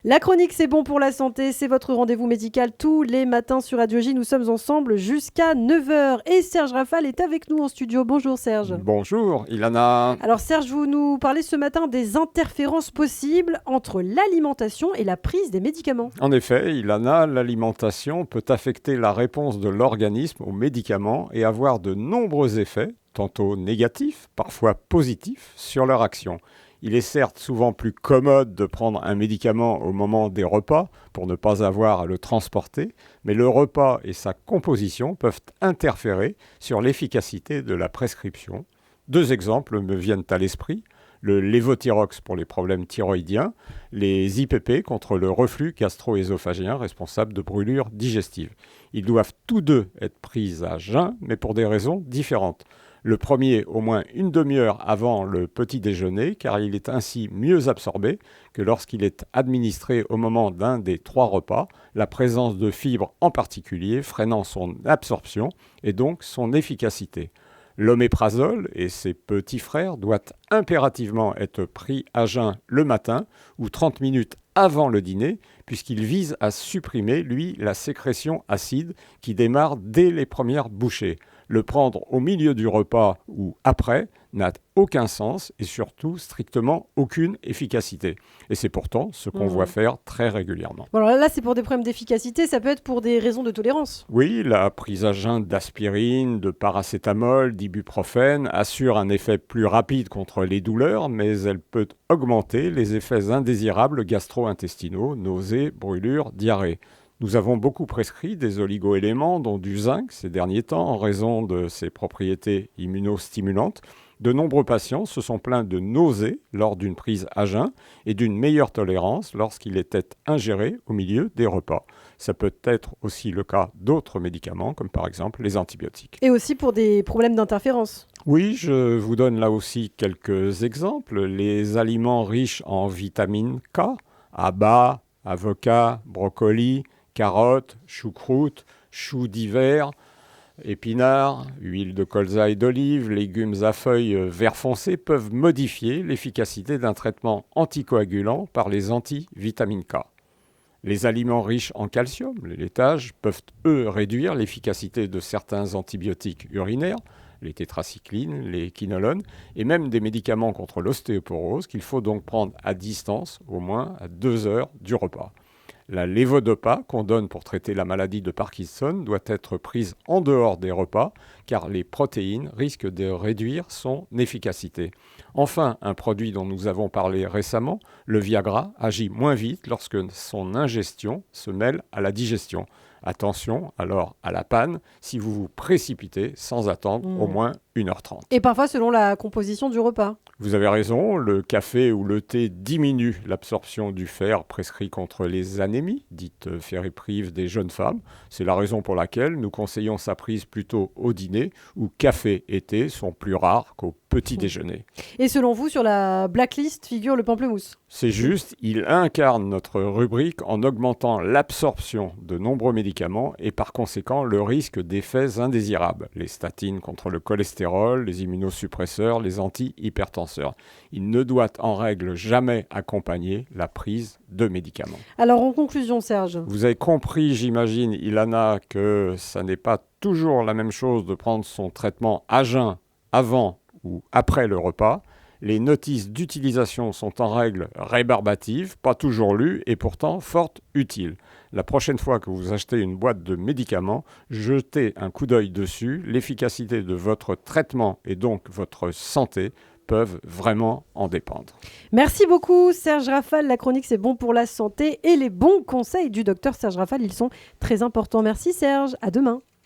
La chronique, c'est bon pour la santé, c'est votre rendez-vous médical tous les matins sur Radio J. Nous sommes ensemble jusqu'à 9h et Serge Rafal est avec nous en studio. Bonjour Serge. Bonjour Ilana. Alors Serge, vous nous parlez ce matin des interférences possibles entre l'alimentation et la prise des médicaments. En effet, Ilana, l'alimentation peut affecter la réponse de l'organisme aux médicaments et avoir de nombreux effets, tantôt négatifs, parfois positifs, sur leur action. Il est certes souvent plus commode de prendre un médicament au moment des repas pour ne pas avoir à le transporter, mais le repas et sa composition peuvent interférer sur l'efficacité de la prescription. 2 exemples me viennent à l'esprit, le lévothyrox pour les problèmes thyroïdiens, les IPP contre le reflux gastro-œsophagien responsable de brûlures digestives. Ils doivent tous deux être pris à jeun, mais pour des raisons différentes. Le premier au moins une demi-heure avant le petit déjeuner, car il est ainsi mieux absorbé que lorsqu'il est administré au moment d'un des 3 repas, la présence de fibres en particulier freinant son absorption et donc son efficacité. L'oméprazole et ses petits frères doivent impérativement être pris à jeun le matin ou 30 minutes avant le dîner, puisqu'il vise à supprimer, lui, la sécrétion acide qui démarre dès les premières bouchées. Le prendre au milieu du repas ou après n'a aucun sens et surtout strictement aucune efficacité. Et c'est pourtant ce qu'on voit faire très régulièrement. Bon, alors là, c'est pour des problèmes d'efficacité, ça peut être pour des raisons de tolérance. Oui, la prise à jeun d'aspirine, de paracétamol, d'ibuprofène assure un effet plus rapide contre les douleurs, mais elle peut augmenter les effets indésirables gastro-intestinaux, nausées, brûlures, diarrhée. Nous avons beaucoup prescrit des oligoéléments, dont du zinc ces derniers temps, en raison de ses propriétés immunostimulantes. De nombreux patients se sont plaints de nausées lors d'une prise à jeun et d'une meilleure tolérance lorsqu'il était ingéré au milieu des repas. Ça peut être aussi le cas d'autres médicaments, comme par exemple les antibiotiques. Et aussi pour des problèmes d'interférence. Oui, je vous donne là aussi quelques exemples. Les aliments riches en vitamine K, abats, avocats, brocolis, carottes, choucroute, choux d'hiver, épinards, huile de colza et d'olive, légumes à feuilles vert foncé peuvent modifier l'efficacité d'un traitement anticoagulant par les antivitamines K. Les aliments riches en calcium, les laitages, peuvent eux réduire l'efficacité de certains antibiotiques urinaires, les tétracyclines, les quinolones, et même des médicaments contre l'ostéoporose qu'il faut donc prendre à distance, au moins à 2 heures du repas. La lévodopa qu'on donne pour traiter la maladie de Parkinson doit être prise en dehors des repas car les protéines risquent de réduire son efficacité. Enfin, un produit dont nous avons parlé récemment, le Viagra, agit moins vite lorsque son ingestion se mêle à la digestion. Attention alors à la panne si vous vous précipitez sans attendre au moins 1h30. Et parfois selon la composition du repas. Vous avez raison, le café ou le thé diminue l'absorption du fer prescrit contre les anémies, dites fériprives des jeunes femmes. C'est la raison pour laquelle nous conseillons sa prise plutôt au dîner, où café et thé sont plus rares qu'au petit déjeuner. Et selon vous, sur la blacklist figure le pamplemousse. C'est juste, il incarne notre rubrique en augmentant l'absorption de nombreux médicaments et par conséquent le risque d'effets indésirables. Les statines contre le cholestérol, les immunosuppresseurs, les antihypertenseurs. Il ne doit en règle jamais accompagner la prise de médicaments. Alors en conclusion, Serge. Vous avez compris, j'imagine, Ilana, que ça n'est pas toujours la même chose de prendre son traitement à jeun avant ou après le repas. Les notices d'utilisation sont en règle rébarbatives, pas toujours lues et pourtant fort utiles. La prochaine fois que vous achetez une boîte de médicaments, jetez un coup d'œil dessus. L'efficacité de votre traitement et donc votre santé peuvent vraiment en dépendre. Merci beaucoup Serge Rafal. La chronique c'est bon pour la santé et les bons conseils du docteur Serge Rafal, ils sont très importants. Merci Serge, à demain.